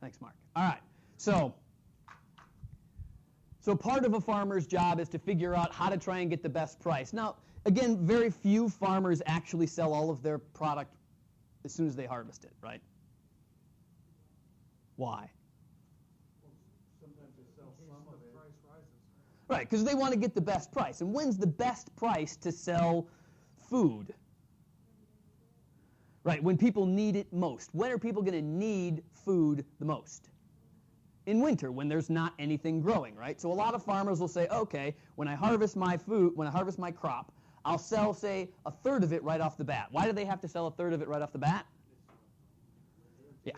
Thanks, Mark. All right. So part of a farmer's job is to figure out how to try and get the best price. Now, again, very few farmers actually sell all of their product as soon as they harvest it, right? Why? Well, sometimes they sell some of it. The price rises. Right, because they want to get the best price. And when's the best price to sell food? Right, when people need it most. When are people going to need food the most? In winter, when there's not anything growing, right? So a lot of farmers will say, okay, when I harvest my crop, I'll sell, say, a third of it right off the bat. Why do they have to sell a third of it right off the bat? Yeah.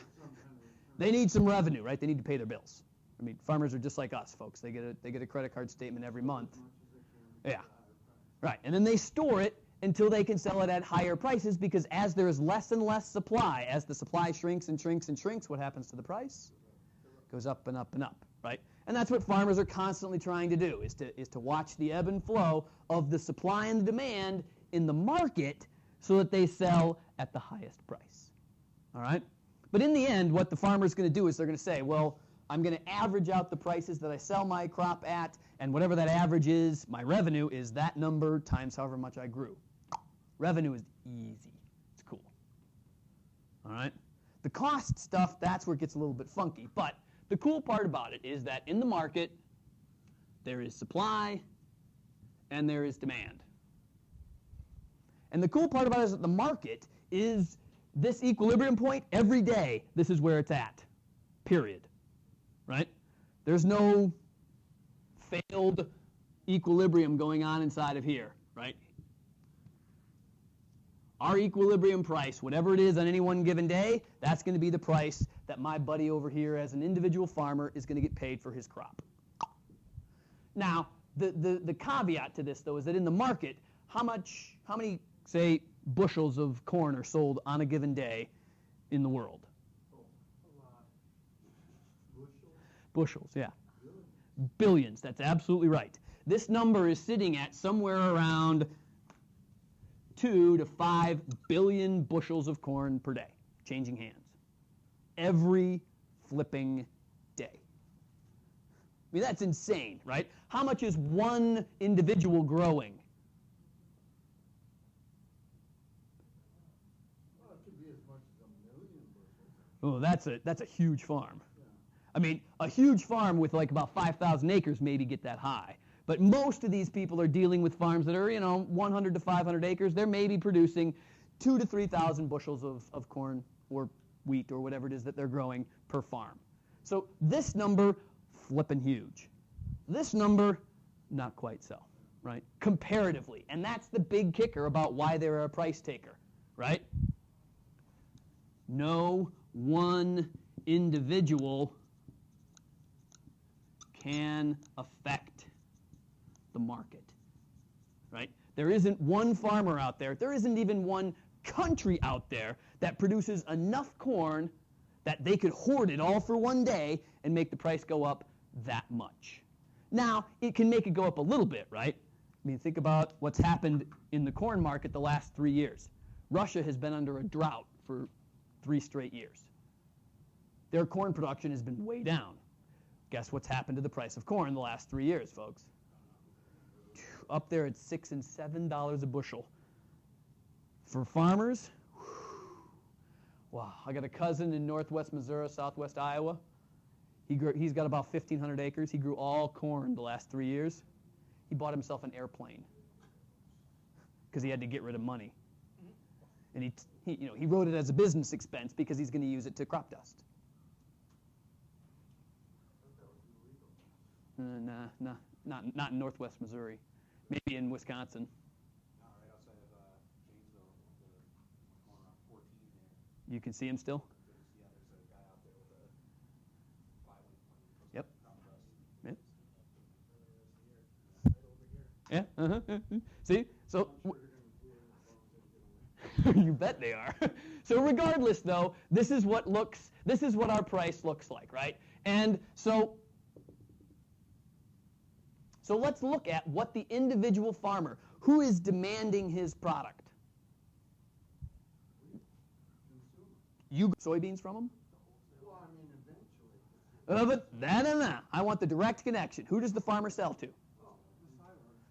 They need some revenue, right? They need to pay their bills. I mean, farmers are just like us, folks. They get a credit card statement every month. Yeah. Right. And then they store it until they can sell it at higher prices, because as there is less and less supply, as the supply shrinks and shrinks and shrinks, what happens to the price? Goes up and up and up, right? And that's what farmers are constantly trying to do, is to watch the ebb and flow of the supply and the demand in the market so that they sell at the highest price, all right? But in the end, what the farmer's going to do is they're going to say, well, I'm going to average out the prices that I sell my crop at, and whatever that average is, my revenue is that number times however much I grew. Revenue is easy. It's cool, all right? The cost stuff, that's where it gets a little bit funky, but the cool part about it is that in the market, there is supply and there is demand. And the cool part about it is that the market is this equilibrium point every day. This is where it's at, period, right? There's no failed equilibrium going on inside of here, right? Our equilibrium price, whatever it is on any one given day, that's going to be the price that my buddy over here as an individual farmer is going to get paid for his crop. Now, the caveat to this, though, is that in the market, how many, say, bushels of corn are sold on a given day in the world? Oh, a lot. Bushels? Bushels, yeah. Billions, that's absolutely right. This number is sitting at somewhere around 2 to 5 billion bushels of corn per day, changing hands. Every flipping day. I mean, that's insane, right? How much is one individual growing? Well, it could be as much as 1 million bushels. Oh, that's a huge farm. Yeah. I mean, a huge farm with like about 5,000 acres maybe get that high. But most of these people are dealing with farms that are, 100 to 500 acres. They're maybe producing 2,000 to 3,000 bushels of corn or wheat or whatever it is that they're growing per farm. So this number, flipping huge. This number, not quite so, right? Comparatively. And that's the big kicker about why they're a price taker, right? No one individual can affect the market, right? There isn't one farmer out there, there isn't even one country out there that produces enough corn that they could hoard it all for one day and make the price go up that much. Now, it can make it go up a little bit, right? I mean, think about what's happened in the corn market the last 3 years. Russia has been under a drought for 3 straight years. Their corn production has been way down. Guess what's happened to the price of corn the last 3 years, folks? Up there at $6 and $7 a bushel. For farmers, wow, I got a cousin in northwest Missouri, southwest Iowa. He's got about 1,500 acres. He grew all corn the last 3 years. He bought himself an airplane because he had to get rid of money. And he wrote it as a business expense because he's going to use it to crop dust. Nah, not in northwest Missouri. Maybe in Wisconsin. Right outside of Janesville, the corner on 14 there. You can see him still? Yeah, there's a guy out there with a plywood. Yep. Crop dust. Yep. Yeah. See? So you bet they are. So regardless, though, this is what our price looks like, right? And so let's look at what the individual farmer, who is demanding his product. You get soybeans from them? Well, I mean, eventually. But no. I want the direct connection. Who does the farmer sell to?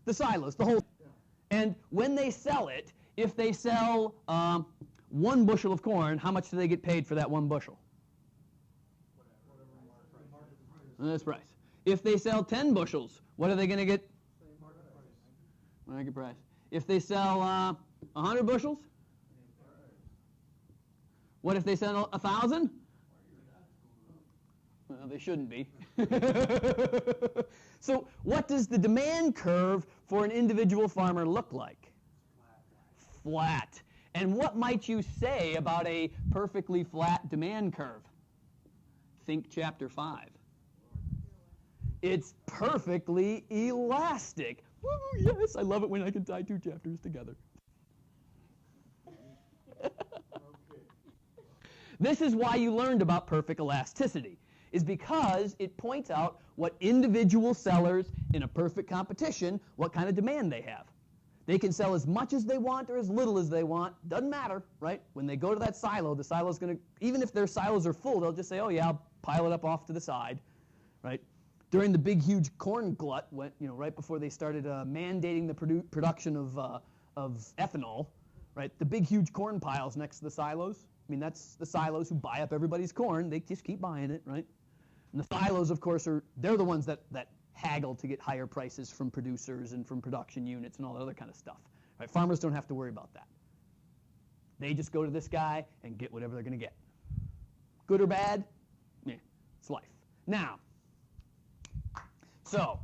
The silos, the whole. And when they sell it, if they sell 1 bushel of corn, how much do they get paid for that 1 bushel? That's price. If they sell 10 bushels, what are they going to get? Market price. If they sell 100 bushels? What if they sell 1,000? Well, they shouldn't be. So what does the demand curve for an individual farmer look like? Flat. And what might you say about a perfectly flat demand curve? Think chapter 5. It's perfectly elastic. Woo, yes, I love it when I can tie 2 chapters together. This is why you learned about perfect elasticity, is because it points out what individual sellers in a perfect competition, what kind of demand they have. They can sell as much as they want or as little as they want. Doesn't matter, right? When they go to that silo, the silo's going to, even if their silos are full, they'll just say, oh yeah, I'll pile it up off to the side, right? During the big, huge corn glut, right before they started mandating the production of ethanol, right? The big, huge corn piles next to the silos. I mean, that's the silos who buy up everybody's corn. They just keep buying it, right? And the silos, of course, they're the ones that haggle to get higher prices from producers and from production units and all that other kind of stuff. Right? Farmers don't have to worry about that. They just go to this guy and get whatever they're going to get. Good or bad? Yeah, it's life. Now, so,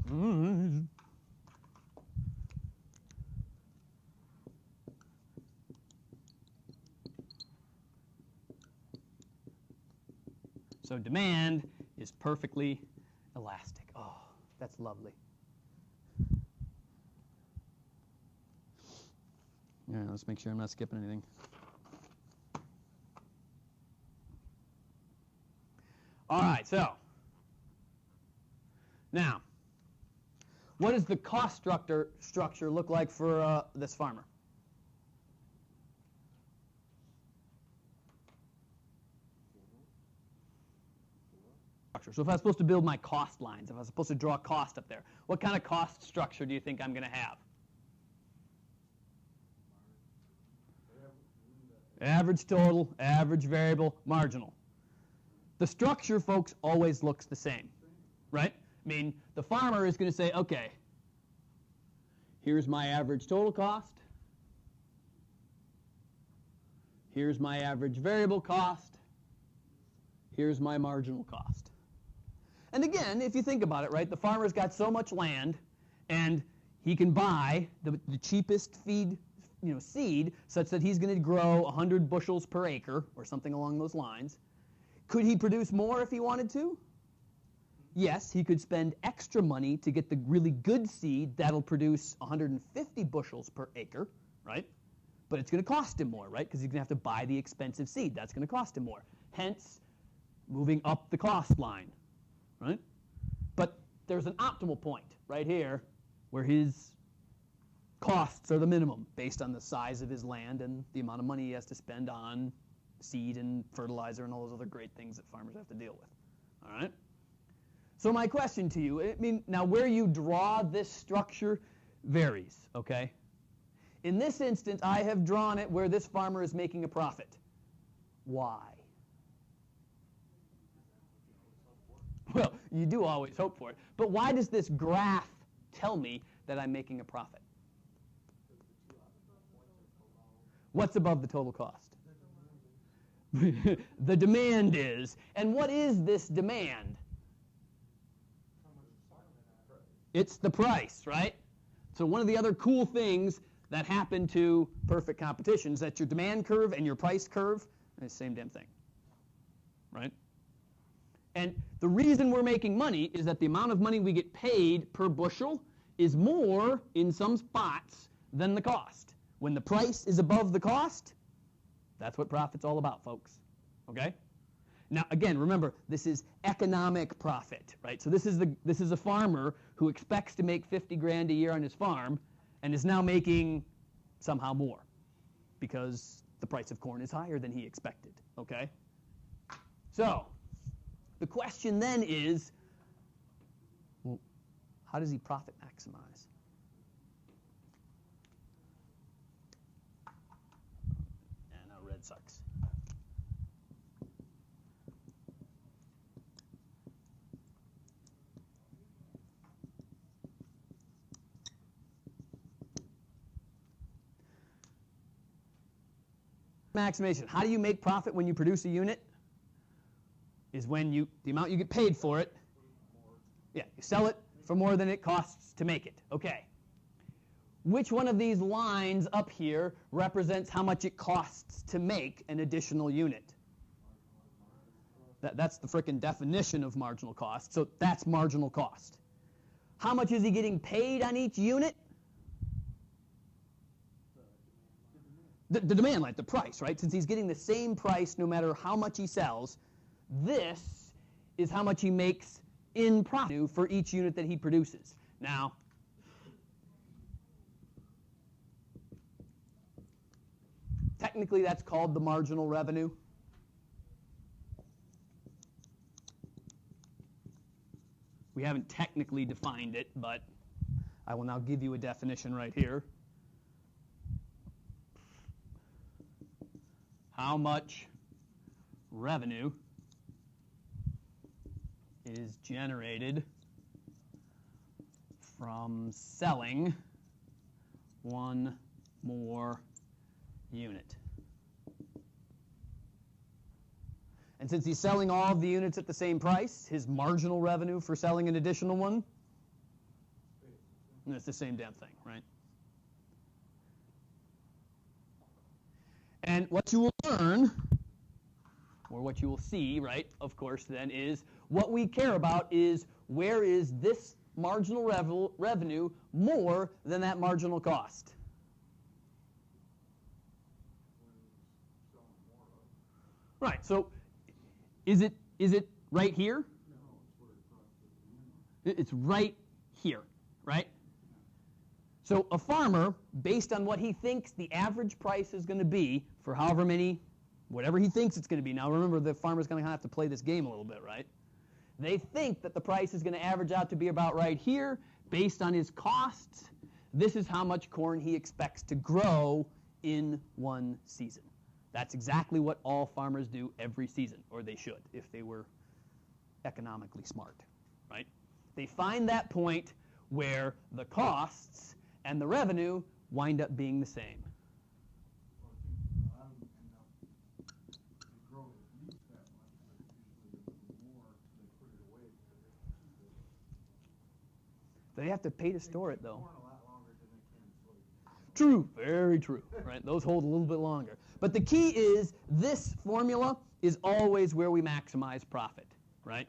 so demand is perfectly elastic. Oh, that's lovely. All right, let's make sure I'm not skipping anything. All right, so now, what does the cost structure look like for this farmer? So if I was supposed to build my cost lines, if I was supposed to draw a cost up there, what kind of cost structure do you think I'm going to have? Average total, average variable, marginal. The structure, folks, always looks the same, right? I mean, the farmer is going to say, okay, here's my average total cost. Here's my average variable cost. Here's my marginal cost. And again, if you think about it, right, the farmer's got so much land, and he can buy the cheapest seed such that he's going to grow 100 bushels per acre or something along those lines. Could he produce more if he wanted to? Yes, he could spend extra money to get the really good seed that'll produce 150 bushels per acre, right? But it's going to cost him more, right? Because he's going to have to buy the expensive seed. That's going to cost him more. Hence, moving up the cost line, right? But there's an optimal point right here where his costs are the minimum based on the size of his land and the amount of money he has to spend on seed and fertilizer and all those other great things that farmers have to deal with, all right? So my question to you, I mean, now where you draw this structure varies, okay? In this instance, I have drawn it where this farmer is making a profit. Why? Well, you do always hope for it. But why does this graph tell me that I'm making a profit? What's above the total cost? The demand is. And what is this demand? It's the price, right? So one of the other cool things that happen to perfect competition is that your demand curve and your price curve are the same damn thing, right? And the reason we're making money is that the amount of money we get paid per bushel is more in some spots than the cost. When the price is above the cost, that's what profit's all about, folks, okay? Now, again, remember, this is economic profit, right? So this is a farmer who expects to make 50 grand a year on his farm and is now making somehow more because the price of corn is higher than he expected, okay? So The question then is, well, how does he profit maximize? Yeah, no, red sucks. Maximization. How do you make profit when you produce a unit? Is when the amount you get paid for it, yeah, you sell it for more than it costs to make it. Okay. Which one of these lines up here represents how much it costs to make an additional unit? That's the frickin' definition of marginal cost. So that's marginal cost. How much is he getting paid on each unit? The demand line, the price, right? Since he's getting the same price no matter how much he sells, this is how much he makes in profit for each unit that he produces. Now, technically that's called the marginal revenue. We haven't technically defined it, but I will now give you a definition right here. How much revenue is generated from selling one more unit? And since he's selling all of the units at the same price, his marginal revenue for selling an additional one, and it's the same damn thing, right? And what you will learn, or what you will see, right, of course, then, is what we care about is where is this marginal revenue more than that marginal cost? Right, so is it right here? It's right here, right? So a farmer, based on what he thinks the average price is going to be for however many, whatever he thinks it's going to be. Now remember, the farmer's going to have to play this game a little bit, right? They think that the price is going to average out to be about right here. Based on his costs, this is how much corn he expects to grow in one season. That's exactly what all farmers do every season, or they should, if they were economically smart, right? They find that point where the costs and the revenue wind up being the same. They have to pay to store it, though. True, very true, right? Those hold a little bit longer. But the key is this formula is always where we maximize profit, right?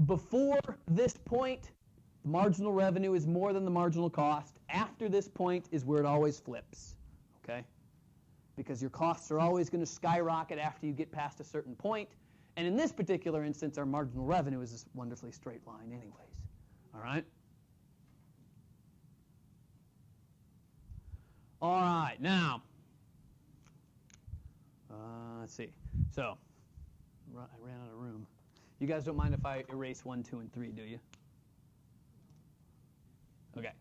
Before this point, the marginal revenue is more than the marginal cost. After this point is where it always flips, okay? Because your costs are always going to skyrocket after you get past a certain point. And in this particular instance, our marginal revenue is this wonderfully straight line anyways, all right? All right, now, let's see. So, I ran out of room. You guys don't mind if I erase 1, 2, and 3, do you? Okay.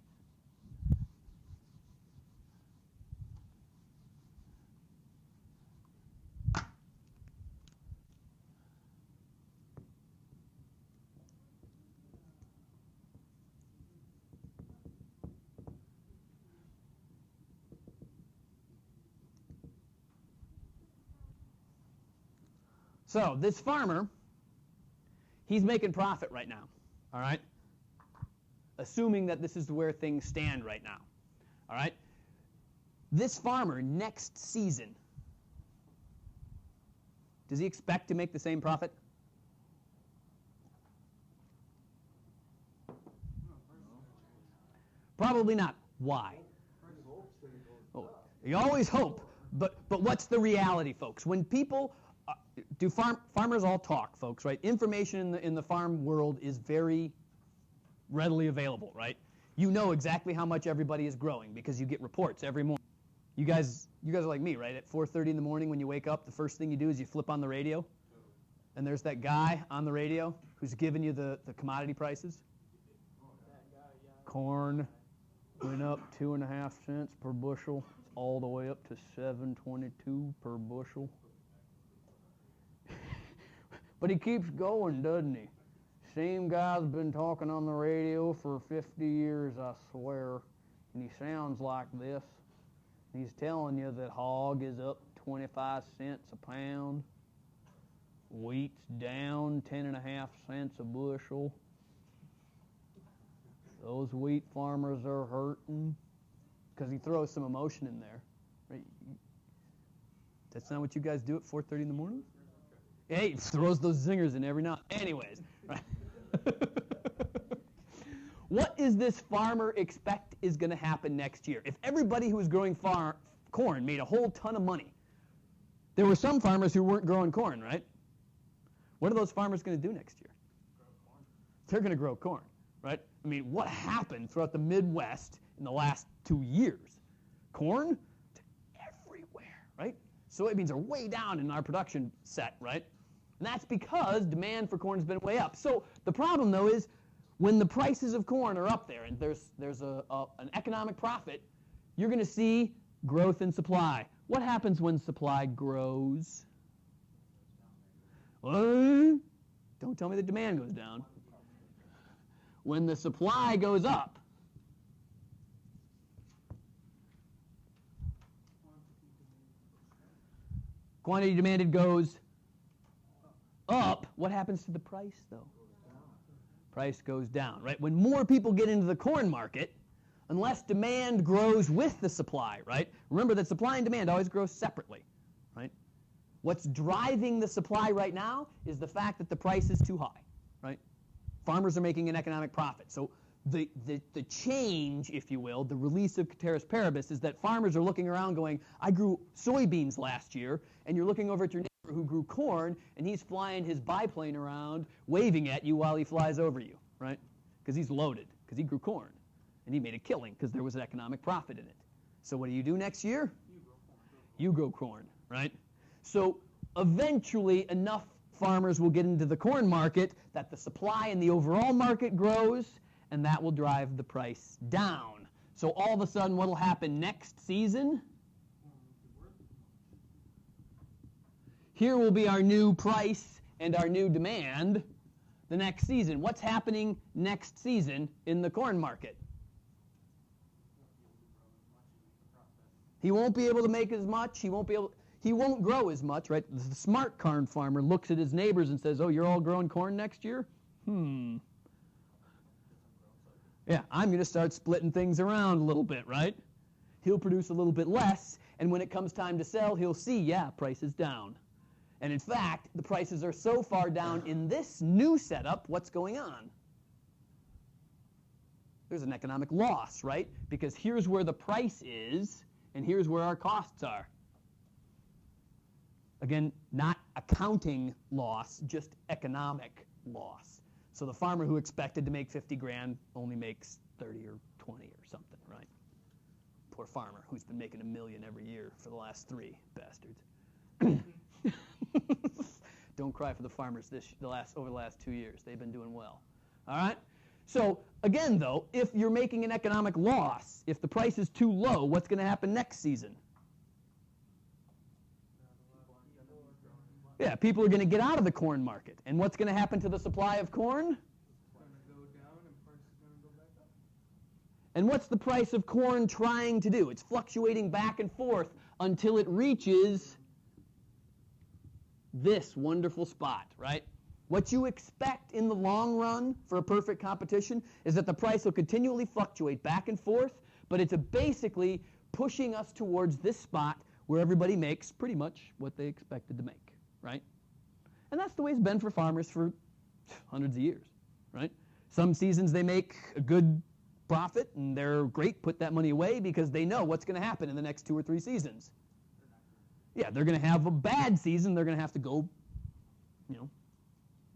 So this farmer, he's making profit right now, all right? Assuming that this is where things stand right now, all right? This farmer, next season, does he expect to make the same profit? Probably not. Why? Oh, you always hope, but what's the reality, folks? When people farmers all talk, folks, right? Information in the farm world is very readily available, right? You know exactly how much everybody is growing because you get reports every morning. You guys are like me, right? At 4:30 in the morning when you wake up, the first thing you do is you flip on the radio. And there's that guy on the radio who's giving you the commodity prices. Corn went up 2.5 cents per bushel, all the way up to $7.22 per bushel. But he keeps going, doesn't he? Same guy's been talking on the radio for 50 years, I swear. And he sounds like this. He's telling you that hog is up 25 cents a pound. Wheat's down 10.5 cents a bushel. Those wheat farmers are hurting. Because he throws some emotion in there. Right? That's not what you guys do at 4:30 in the morning? Hey, he throws those zingers in every now. Anyways, right? What is this farmer expect is going to happen next year? If everybody who was growing corn made a whole ton of money, there were some farmers who weren't growing corn, right? What are those farmers going to do next year? They're going to grow corn, right? I mean, what happened throughout the Midwest in the last 2 years? Corn everywhere, right? Soybeans are way down in our production set, right? And that's because demand for corn has been way up. So the problem, though, is when the prices of corn are up there and there's an economic profit, you're going to see growth in supply. What happens when supply grows? Don't tell me the demand goes down. When the supply goes up, quantity demanded goes up. What happens to the price, though? Price goes down, right? When more people get into the corn market, unless demand grows with the supply, right? Remember that supply and demand always grow separately, right? What's driving the supply right now is the fact that the price is too high, right? Farmers are making an economic profit. So the change, if you will, the release of ceteris paribus is that farmers are looking around going, I grew soybeans last year, and you're looking over at your neighbor who grew corn, and he's flying his biplane around, waving at you while he flies over you, right? Because he's loaded, because he grew corn, and he made a killing because there was an economic profit in it. So what do next year? You grow corn, right? So eventually enough farmers will get into the corn market that the supply in the overall market grows, and that will drive the price down. So all of a sudden, what will happen next season? Here will be our new price and our new demand the next season. What's happening next season in the corn market? He won't be able to make as much. He won't grow as much, right? The smart corn farmer looks at his neighbors and says, oh, you're all growing corn next year? Yeah, I'm going to start splitting things around a little bit, right? He'll produce a little bit less, and when it comes time to sell, he'll see, yeah, price is down. And in fact, the prices are so far down in this new setup, what's going on? There's an economic loss, right? Because here's where the price is, and here's where our costs are. Again, not accounting loss, just economic loss. So the farmer who expected to make 50 grand only makes 30 or 20 or something, right? Poor farmer who's been making $1 million every year for the last 3 bastards. Don't cry for the farmers over the last 2 years. They've been doing well. All right? So again, though, if you're making an economic loss, if the price is too low, what's going to happen next season? Yeah, people are going to get out of the corn market. And what's going to happen to the supply of corn? It's going to go down and price is going to go back up. And what's the price of corn trying to do? It's fluctuating back and forth until it reaches this wonderful spot, right? What you expect in the long run for a perfect competition is that the price will continually fluctuate back and forth, but it's basically pushing us towards this spot where everybody makes pretty much what they expected to make, right? And that's the way it's been for farmers for hundreds of years, right? Some seasons they make a good profit and they're great, put that money away because they know what's going to happen in the next 2 or 3 seasons. Yeah, they're going to have a bad season. They're going to have to go,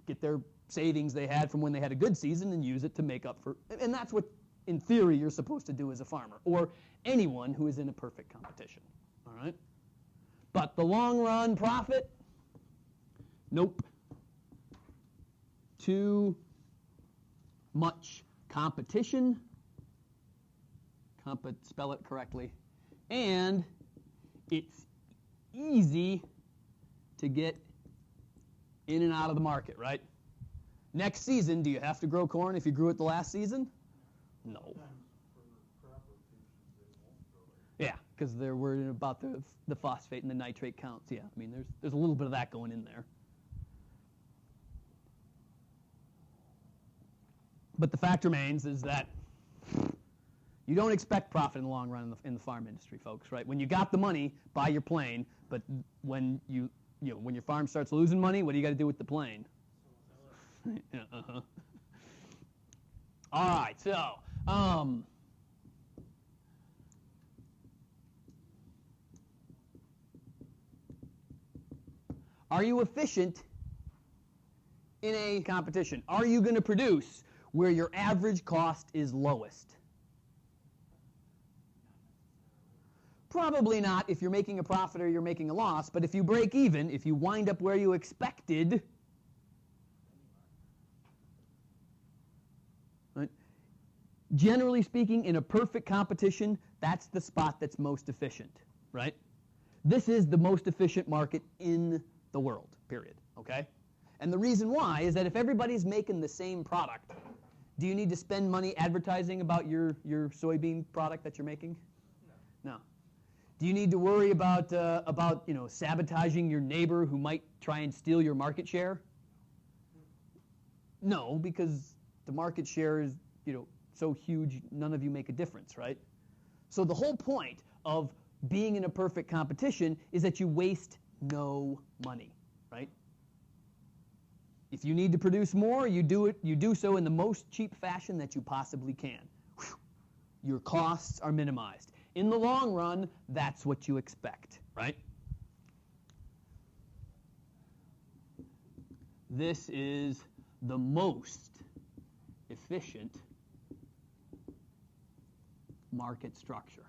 get their savings they had from when they had a good season and use it to make up for, and that's what, in theory, you're supposed to do as a farmer, or anyone who is in a perfect competition, all right? But the long run profit, nope, too much competition, spell it correctly, and it's easy to get in and out of the market, right? Next season, do you have to grow corn if you grew it the last season? No. Sometimes for crop rotations, they won't grow it. Yeah, because they're worried about the phosphate and the nitrate counts. Yeah, I mean, there's a little bit of that going in there. But the fact remains is that you don't expect profit in the long run in the farm industry, folks, right? When you got the money, buy your plane, but when when your farm starts losing money, what do you got to do with the plane? Yeah, uh-huh. All right, so are you efficient in a competition? Are you going to produce where your average cost is lowest? Probably not if you're making a profit or you're making a loss, but if you break even, if you wind up where you expected, right? Generally speaking, in a perfect competition, that's the spot that's most efficient, right? This is the most efficient market in the world, period, okay? And the reason why is that if everybody's making the same product, do you need to spend money advertising about your soybean product that you're making? No. Do you need to worry about sabotaging your neighbor who might try and steal your market share? No, because the market share is so huge, none of you make a difference, right? So the whole point of being in a perfect competition is that you waste no money, right? If you need to produce more, you do so in the most cheap fashion that you possibly can. Whew. Your costs are minimized. In the long run, that's what you expect, right? This is the most efficient market structure.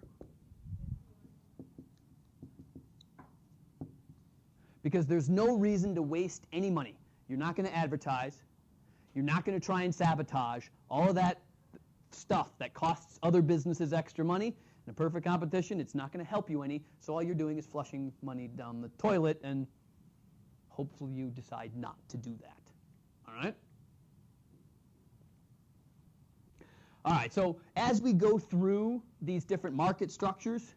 Because there's no reason to waste any money. You're not going to advertise. You're not going to try and sabotage. All of that stuff that costs other businesses extra money. In a perfect competition, it's not going to help you any, so all you're doing is flushing money down the toilet, and hopefully you decide not to do that. All right? All right, so as we go through these different market structures,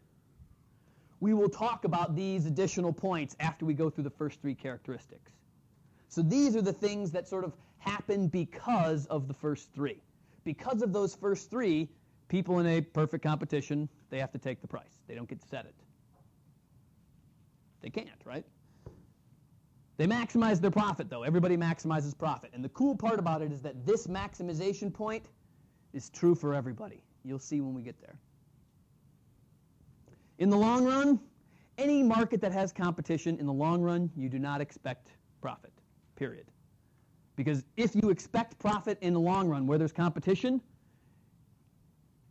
we will talk about these additional points after we go through the first three characteristics. So these are the things that sort of happen because of the first three. Because of those first three, people in a perfect competition, they have to take the price. They don't get to set it. They can't, right? They maximize their profit, though. Everybody maximizes profit. And the cool part about it is that this maximization point is true for everybody. You'll see when we get there. In the long run, any market that has competition, in the long run, you do not expect profit, period. Because if you expect profit in the long run where there's competition,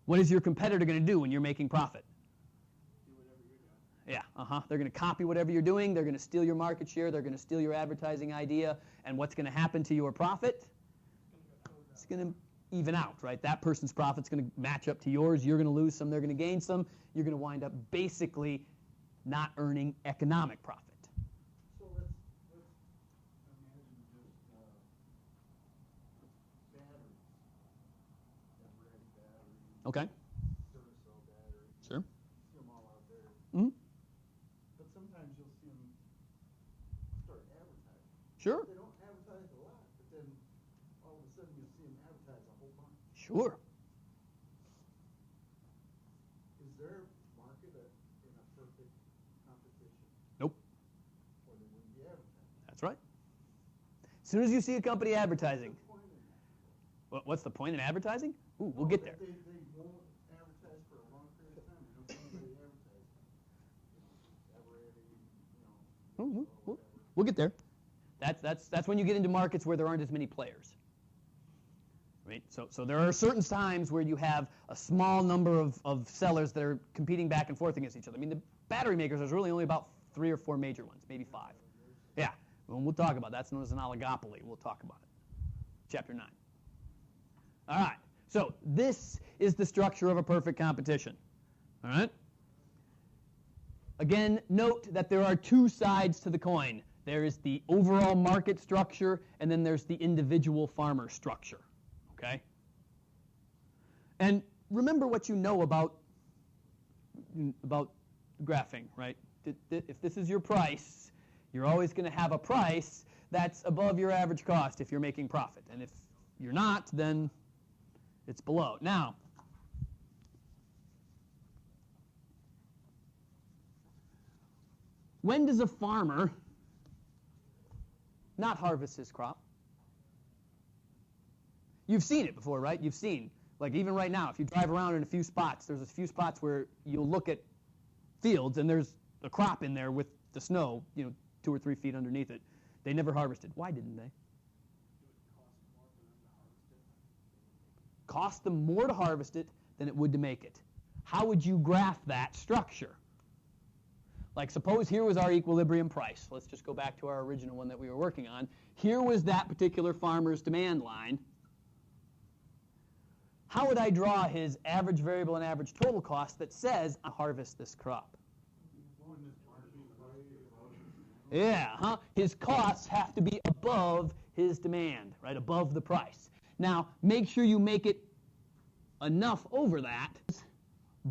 what is your competitor going to do when you're making profit? Do whatever you're doing. Yeah, They're going to copy whatever you're doing. They're going to steal your market share. They're going to steal your advertising idea. And what's going to happen to your profit? It's going to even out, right? That person's profit's going to match up to yours. You're going to lose some. They're going to gain some. You're going to wind up basically not earning economic profit. So let's imagine just batteries, ever-ready batteries, Okay. Duracell batteries. Sure. See them all out there. Mm-hmm. But sometimes you'll see them start advertising. Sure. They don't advertise a lot, but then all of a sudden you'll see them advertise a whole bunch. Sure. Is there a market in a perfect competition? Nope. Or they wouldn't be advertising? That's right. As soon as you see a company advertising, What's the point in that? what's the point in advertising? Ooh, we'll get there. They won't advertise for a long period of time. They don't want anybody advertising. Ever-ready, We'll get there. That's when you get into markets where there aren't as many players. Right? So there are certain times where you have a small number of sellers that are competing back and forth against each other. I mean, the battery makers, there's really only about 3 or 4 major ones, maybe 5. Yeah, and we'll talk about that. That's known as an oligopoly. We'll talk about it. chapter 9. All right, so this is the structure of a perfect competition. All right? Again, note that there are two sides to the coin. There is the overall market structure, and then there's the individual farmer structure. Okay? And remember what you know about graphing, right? If this is your price, you're always going to have a price that's above your average cost if you're making profit. And if you're not, then it's below. Now, when does a farmer not harvest his crop? You've seen it before, right? You've seen, like even right now, if you drive around in a few spots, there's a few spots where you'll look at fields and there's a crop in there with the snow, 2 or 3 feet underneath it. They never harvested. Why didn't they? Cost them more to harvest it than it would to make it. How would you graph that structure? Like suppose here was our equilibrium price. Let's just go back to our original one that we were working on. Here was that particular farmer's demand line. How would I draw his average variable and average total cost that says I harvest this crop? Yeah, his costs have to be above his demand, right? Above the price. Now, make sure you make it enough over that.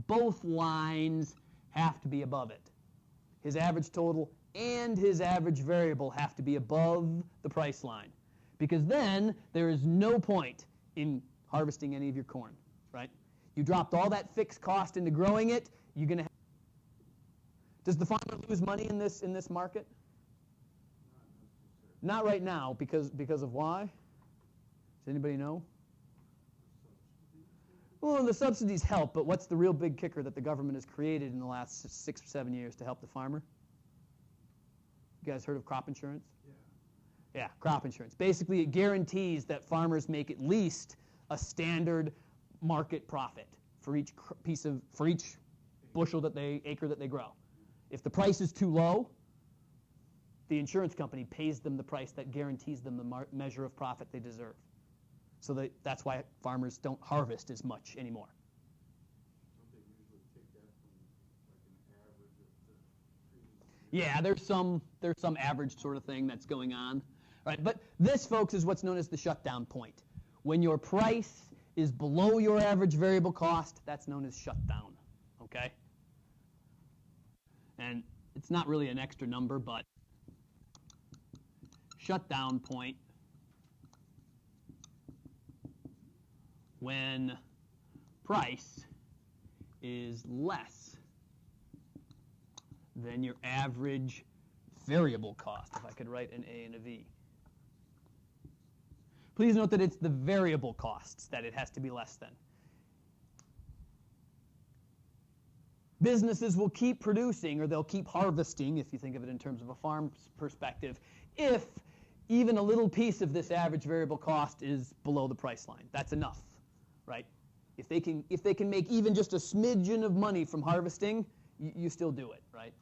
Both lines have to be above it. His average total and his average variable have to be above the price line. Because then there is no point in harvesting any of your corn, right? You dropped all that fixed cost into growing it, you're going to have... Does the farmer lose money in this market? Not right now, because of why? Does anybody know? Well, the subsidies help, but what's the real big kicker that the government has created in the last 6 or 7 years to help the farmer? You guys heard of crop insurance? Yeah, crop insurance. Basically, it guarantees that farmers make at least a standard market profit for each bushel acre that they grow. If the price is too low, the insurance company pays them the price that guarantees them the measure of profit they deserve. So that's why farmers don't harvest as much anymore. Don't they usually take that from like an average of the previous year? Yeah, there's some average sort of thing that's going on. All right, but this, folks, is what's known as the shutdown point. When your price is below your average variable cost, that's known as shutdown, okay? And it's not really an extra number, but shutdown point when price is less than your average variable cost, if I could write an A and a V. Please note that it's the variable costs that it has to be less than. Businesses will keep producing, or they'll keep harvesting, if you think of it in terms of a farm perspective, if even a little piece of this average variable cost is below the price line. That's enough, right? If they can make even just a smidgen of money from harvesting, you still do it, right?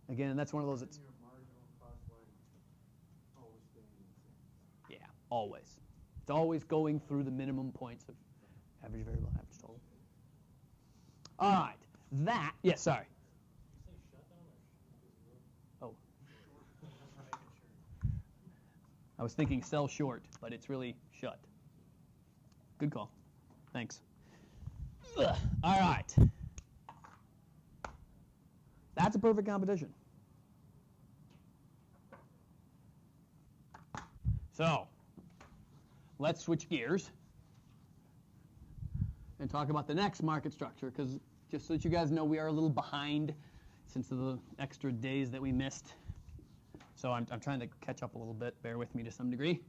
Again, and that's one of those that's... Your marginal cost line always staying the same. Yeah, always. It's always going through the minimum points of average variable, average total. All right, yes, sorry. Oh. I was thinking sell short, but it's really shut. Good call. Thanks. Ugh. All right. That's a perfect competition. So, let's switch gears and talk about the next market structure, because just so that you guys know, we are a little behind since of the extra days that we missed. So I'm trying to catch up a little bit. Bear with me to some degree.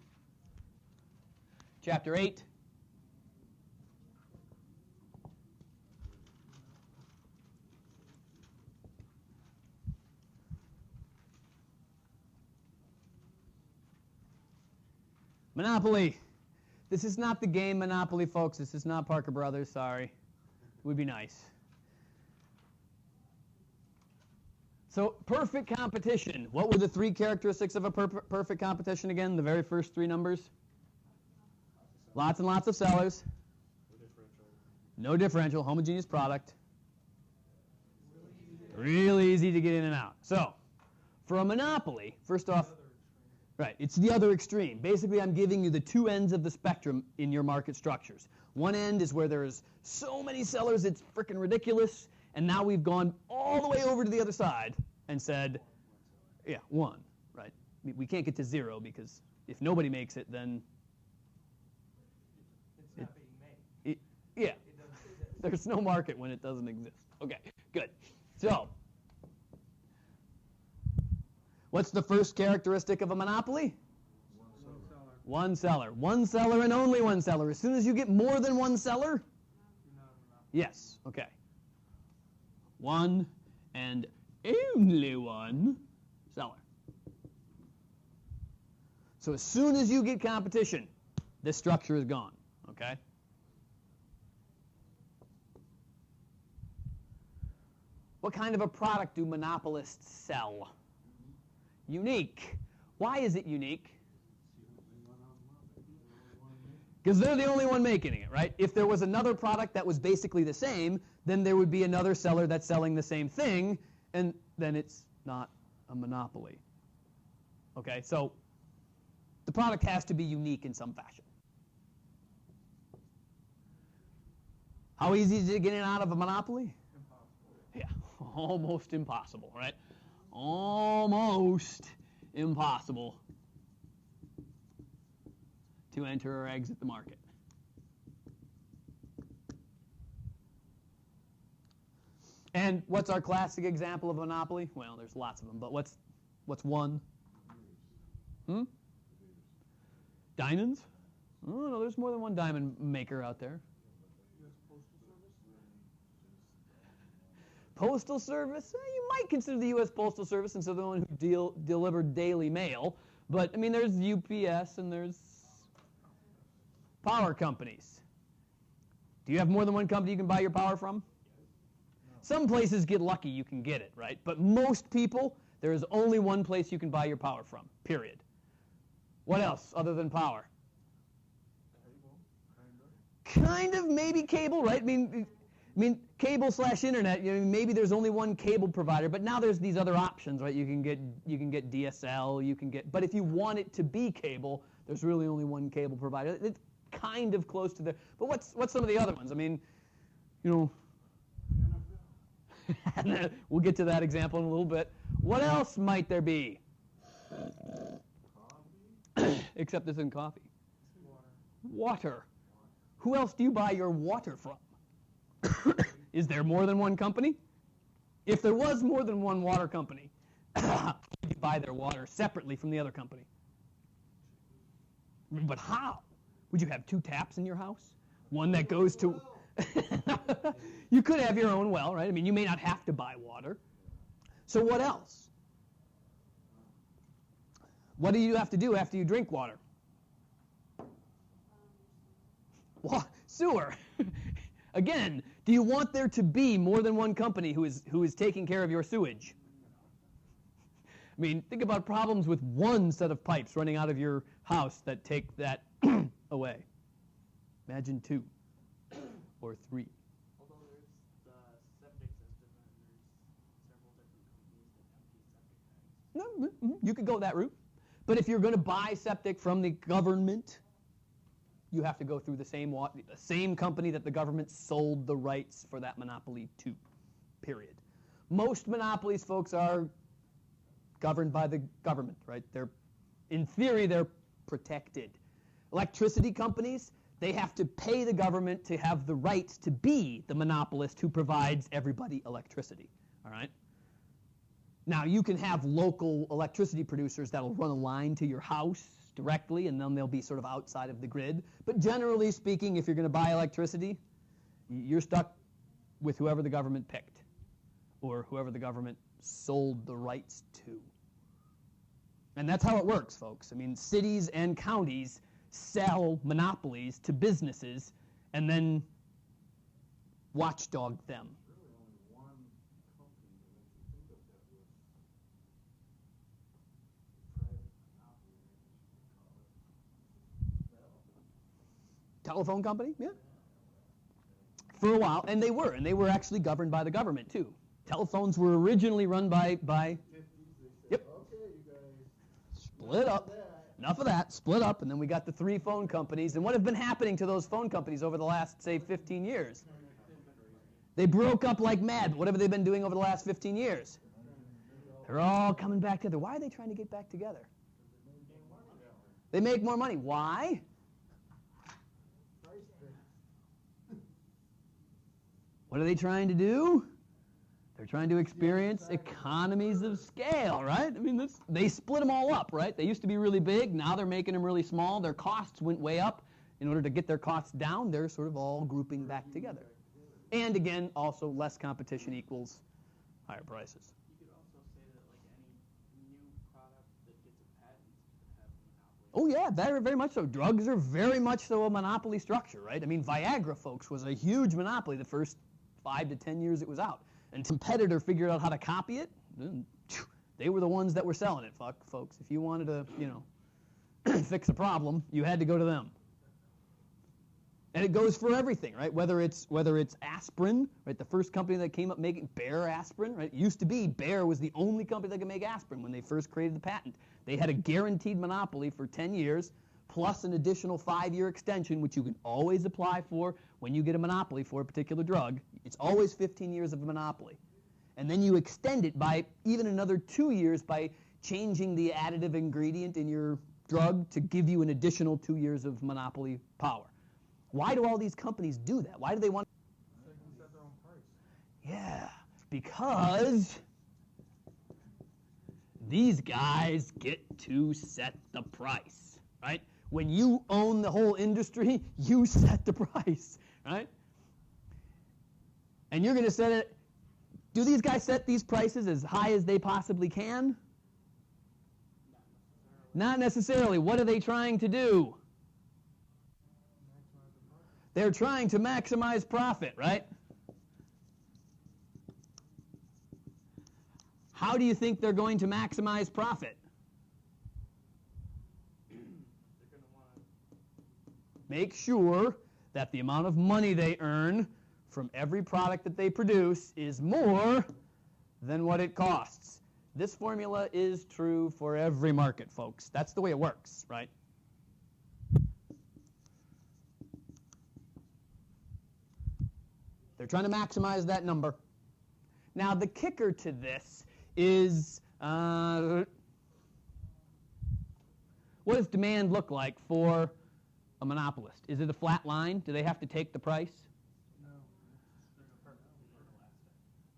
Chapter 8. Monopoly. This is not the game Monopoly, folks. This is not Parker Brothers. Sorry. It would be nice. So perfect competition. What were the three characteristics of a perfect competition again? The very first three numbers? Lots and lots of sellers. No differential. Homogeneous product. Real easy to get in and out. So for a monopoly, first off, right, it's the other extreme. Basically, I'm giving you the two ends of the spectrum in your market structures. One end is where there's so many sellers it's freaking ridiculous, and now we've gone all the way over to the other side and said, yeah, one, right? We can't get to zero because if nobody makes it, then It's not being made. yeah, It doesn't exist. there's no market when it doesn't exist. Okay, good. So what's the first characteristic of a monopoly? One seller. One seller and only one seller. As soon as you get more than one seller? You're not a monopoly. Yes, okay. One and only one seller. So as soon as you get competition, this structure is gone, okay? What kind of a product do monopolists sell? Unique. Why is it unique? Because they're the only one making it, right? If there was another product that was basically the same, then there would be another seller that's selling the same thing, and then it's not a monopoly. Okay, so the product has to be unique in some fashion. How easy is it to get in and out of a monopoly? Impossible. Yeah, almost impossible, right? Almost impossible to enter or exit the market. And what's our classic example of a monopoly? Well, there's lots of them, but what's one? Diamonds? Oh, no, there's more than one diamond maker out there. Postal Service? You might consider the U.S. Postal Service since they're the one who delivered daily mail. But, I mean, there's UPS and there's power companies. Do you have more than one company you can buy your power from? Some places get lucky, you can get it, right? But most people, there is only one place you can buy your power from, period. What else other than power? Kind of, maybe cable, right? I mean, cable/internet. You know, maybe there's only one cable provider, but now there's these other options, right? You can get DSL, you can get. But if you want it to be cable, there's really only one cable provider. It's kind of close to there. But what's some of the other ones? I mean, you know. We'll get to that example in a little bit. What else might there be? Except this in coffee. Water. Who else do you buy your water from? Is there more than one company? If there was more than one water company, would you buy their water separately from the other company? But how? Would you have two taps in your house? One that goes to... You could have your own well, right? I mean, you may not have to buy water. So what else? What do you have to do after you drink water? Sewer. Again, do you want there to be more than one company who is taking care of your sewage? I mean, think about problems with one set of pipes running out of your house that take that away. Imagine two or three. Although there's the septic system and there's several different companies that empty septic tanks. No, you could go that route. But if you're going to buy septic from the government, you have to go through the same company that the government sold the rights for that monopoly to, period. Most monopolies, folks, are governed by the government, right? In theory, they're protected. Electricity companies, they have to pay the government to have the right to be the monopolist who provides everybody electricity, all right? Now, you can have local electricity producers that'll run a line to your house directly, and then they'll be sort of outside of the grid. But generally speaking, if you're going to buy electricity, you're stuck with whoever the government picked or whoever the government sold the rights to. And that's how it works, folks. I mean, cities and counties sell monopolies to businesses and then watchdog them. Telephone company, yeah. For a while, and they were actually governed by the government too. Telephones were originally run by 50s, they said, Yep. okay, you guys. split up. Enough of that, split up, and then we got the 3 phone companies. And what have been happening to those phone companies over the last, say, 15 years? They broke up like mad, but what have they been doing over the last 15 years? They're all coming back together. Why are they trying to get back together? They make more money. Why? What are they trying to do? They're trying to experience economies of scale, right? I mean, they split them all up, right? They used to be really big. Now they're making them really small. Their costs went way up. In order to get their costs down, they're sort of all grouping back together. And again, also less competition equals higher prices. You could also say that like any new product that gets a patent could have a monopoly. Oh yeah, very, very much so. Drugs are very much so a monopoly structure, right? I mean, Viagra, folks, was a huge monopoly the first 5 to 10 years it was out. And a competitor figured out how to copy it, then, they were the ones that were selling it, folks. If you wanted to, fix a problem, you had to go to them. And it goes for everything, right? Whether it's aspirin, right? The first company that came up making Bayer aspirin, right? It used to be Bayer was the only company that could make aspirin when they first created the patent. They had a guaranteed monopoly for 10 years, plus an additional 5-year extension, which you can always apply for when you get a monopoly for a particular drug. It's always 15 years of a monopoly. And then you extend it by even another 2 years by changing the additive ingredient in your drug to give you an additional 2 years of monopoly power. Why do all these companies do that? Why do they want They can set their own price. Yeah, because these guys get to set the price, right? When you own the whole industry, you set the price, right? And you're going to set it. Do these guys set these prices as high as they possibly can? Not necessarily. What are they trying to do? They're trying to maximize profit, right? How do you think they're going to maximize profit? They're going to want to Make sure that the amount of money they earn from every product that they produce is more than what it costs. This formula is true for every market, folks. That's the way it works, right? They're trying to maximize that number. Now, the kicker to this is, what does demand look like for a monopolist? Is it a flat line? Do they have to take the price? No.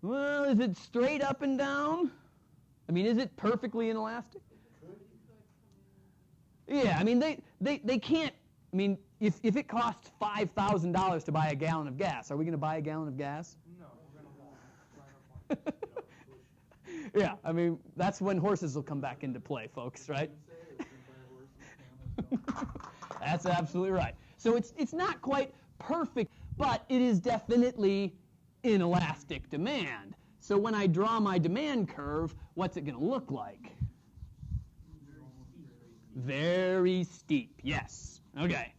Well, is it straight up and down? I mean, is it perfectly inelastic? Yeah, I mean, they can't, I mean, if it costs $5,000 to buy a gallon of gas, are we going to buy a gallon of gas? No, we're going to walk. Yeah, I mean, that's when horses will come back into play, folks, right? That's absolutely right. So it's not quite perfect, but it is definitely inelastic demand. So when I draw my demand curve, what's it going to look like? Very steep, yes. Okay.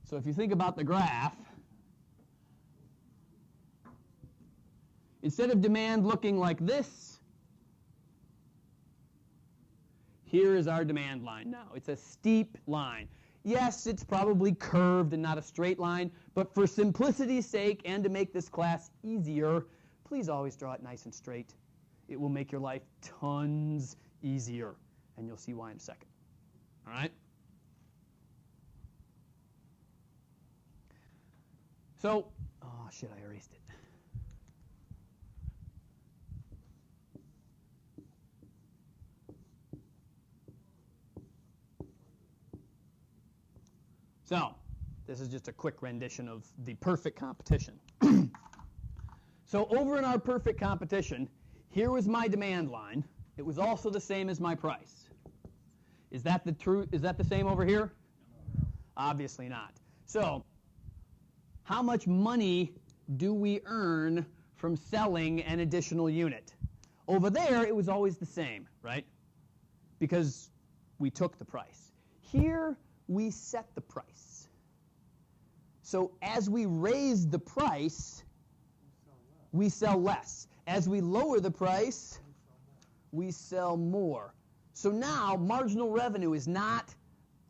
So if you think about the graph, instead of demand looking like this, here is our demand line now. It's a steep line. Yes, it's probably curved and not a straight line, but for simplicity's sake and to make this class easier, please always draw it nice and straight. It will make your life tons easier, and you'll see why in a second. All right? So, oh shit, I erased it. So, this is just a quick rendition of the perfect competition. So over in our perfect competition, here was my demand line. It was also the same as my price. Is that the truth? Is that the same over here? No. Obviously not. So, how much money do we earn from selling an additional unit? Over there, it was always the same, right? Because we took the price. here we set the price. So as we raise the price, we sell less. As we lower the price, we sell more. So now marginal revenue is not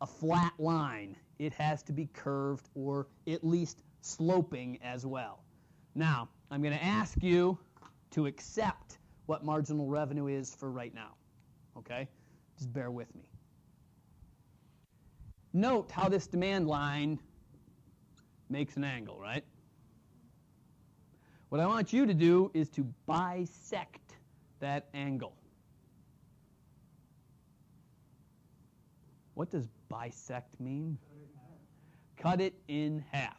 a flat line. It has to be curved or at least sloping as well. Now, I'm going to ask you to accept what marginal revenue is for right now. Okay? Just bear with me. Note how this demand line makes an angle, right? What I want you to do is to bisect that angle. What does bisect mean? Cut it in half.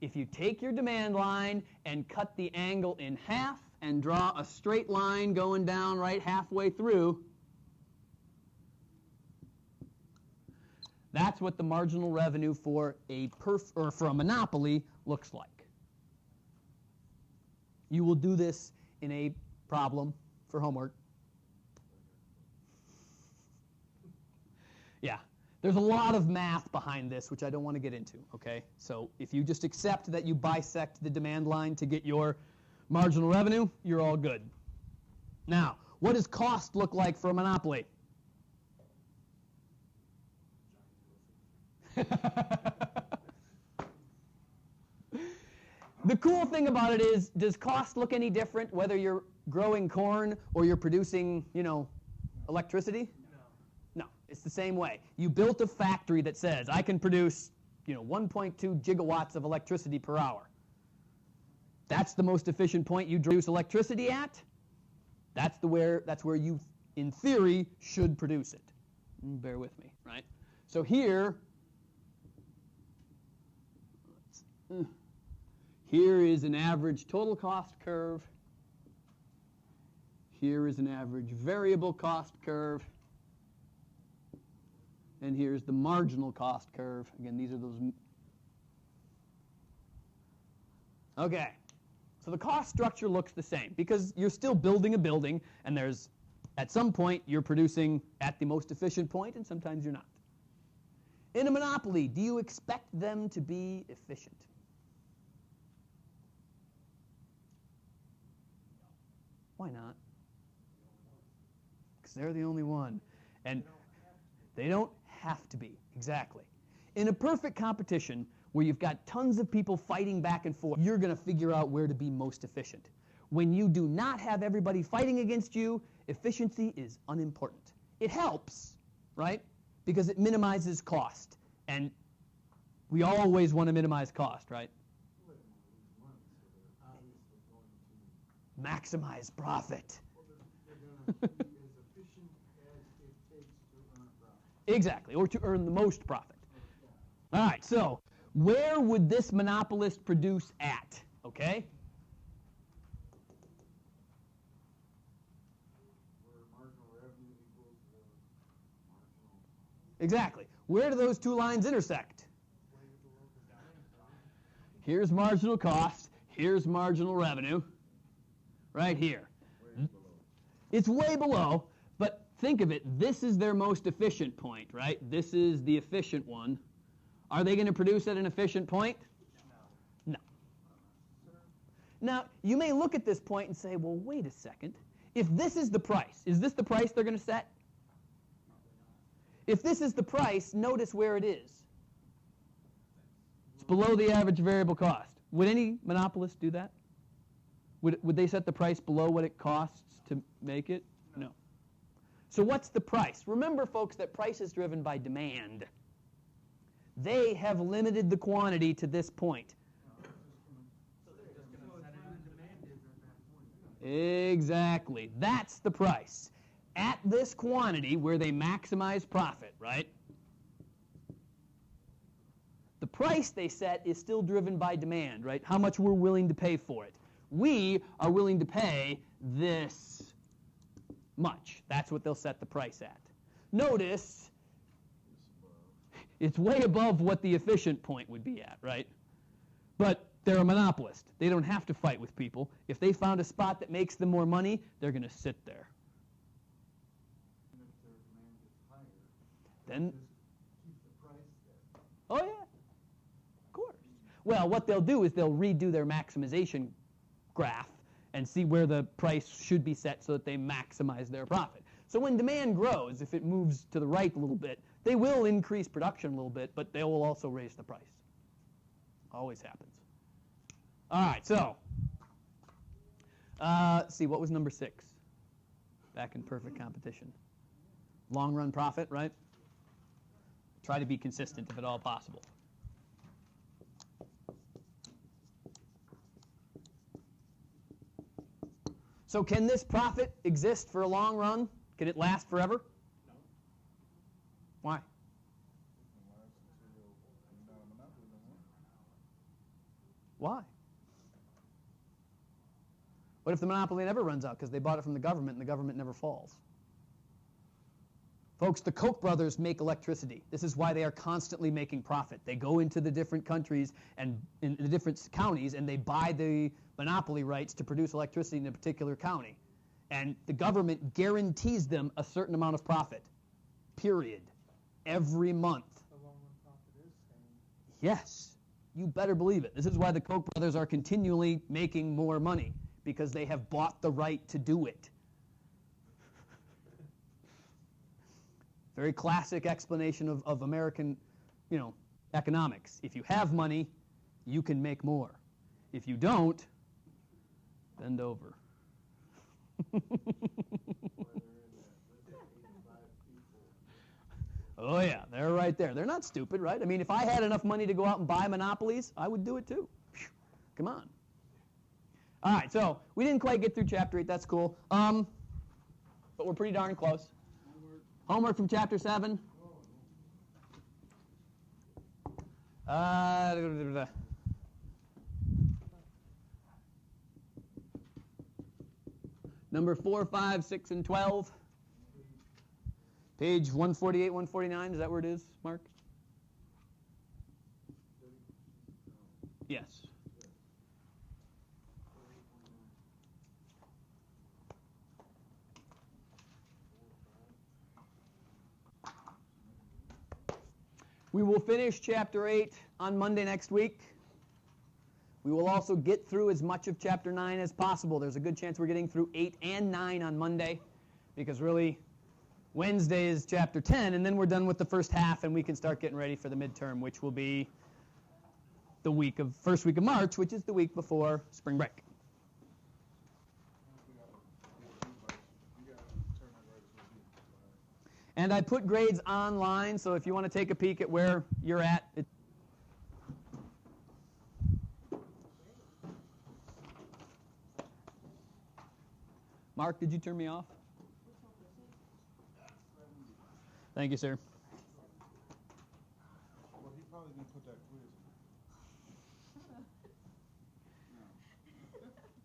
If you take your demand line and cut the angle in half and draw a straight line going down right halfway through, that's what the marginal revenue for for a monopoly looks like. You will do this in a problem for homework. Yeah, there's a lot of math behind this, which I don't want to get into, okay? So if you just accept that you bisect the demand line to get your marginal revenue, you're all good. Now, what does cost look like for a monopoly? The cool thing about it is, does cost look any different whether you're growing corn or you're producing, electricity? No, it's the same way. You built a factory that says, I can produce, 1.2 gigawatts of electricity per hour. That's the most efficient point you produce electricity at. That's where you, in theory, should produce it. Bear with me, right? So here is an average total cost curve. Here is an average variable cost curve. And here's the marginal cost curve. Again, these are those. Okay. So the cost structure looks the same because you're still building a building, and at some point, you're producing at the most efficient point, and sometimes you're not. In a monopoly, do you expect them to be efficient? Why not? Because they're the only one. And they don't have to be, exactly. In a perfect competition where you've got tons of people fighting back and forth, you're going to figure out where to be most efficient. When you do not have everybody fighting against you, efficiency is unimportant. It helps, right? Because it minimizes cost. And we always want to minimize cost, right? Maximize profit. They're going to be as efficient as it takes to earn a profit. Exactly, or to earn the most profit. All right, so where would this monopolist produce at? Okay? Where marginal revenue equals the marginal. Exactly. Where do those two lines intersect? Here's marginal cost. Here's marginal revenue. Right here. Way below. It's way below, but think of it. This is their most efficient point, right? This is the efficient one. Are they going to produce at an efficient point? No. Now, you may look at this point and say, well, wait a second. If this is the price, is this the price they're going to set? If this is the price, notice where it is. It's below the average variable cost. Would any monopolist do that? Would they set the price below what it costs to make it? No. So what's the price? Remember, folks, that price is driven by demand. They have limited the quantity to this point. Exactly. That's the price. At this quantity where they maximize profit, right? The price they set is still driven by demand, right? How much we're willing to pay for it. We are willing to pay this much. That's what they'll set the price at. Notice, it's way above what the efficient point would be at, right? But they're a monopolist. They don't have to fight with people. If they found a spot that makes them more money, they're going to sit there. And if their demand is higher, Then, Well, what they'll do is they'll redo their maximization graph and see where the price should be set so that they maximize their profit. So when demand grows, if it moves to the right a little bit, they will increase production a little bit, but they will also raise the price. Always happens. All right, so let's see, what was number 6? Back in perfect competition. Long run profit, right? Try to be consistent if at all possible. So can this profit exist for a long run? Can it last forever? No. Why? Why? What if the monopoly never runs out because they bought it from the government and the government never falls? Folks, the Koch brothers make electricity. This is why they are constantly making profit. They go into the different countries and in the different counties and they buy the monopoly rights to produce electricity in a particular county. And the government guarantees them a certain amount of profit, period, every month. The long run profit is staying. Yes, you better believe it. This is why the Koch brothers are continually making more money, because they have bought the right to do it. Very classic explanation of American, economics. If you have money, you can make more. If you don't, bend over. Oh yeah, they're right there. They're not stupid, right? I mean, if I had enough money to go out and buy monopolies, I would do it too. Come on. All right, so we didn't quite get through Chapter 8. That's cool. But we're pretty darn close. Homework from Chapter 7. Number 4, 5, 6, and 12. Page 148, 149. Is that where it is, Mark? Yes. We will finish Chapter 8 on Monday next week. We will also get through as much of Chapter 9 as possible. There's a good chance we're getting through 8 and 9 on Monday, because really Wednesday is Chapter 10, and then we're done with the first half, and we can start getting ready for the midterm, which will be the first week of March, which is the week before spring break. And I put grades online, so if you want to take a peek at where you're at. Mark, did you turn me off? Thank you, sir. Well, he probably didn't put that quiz in.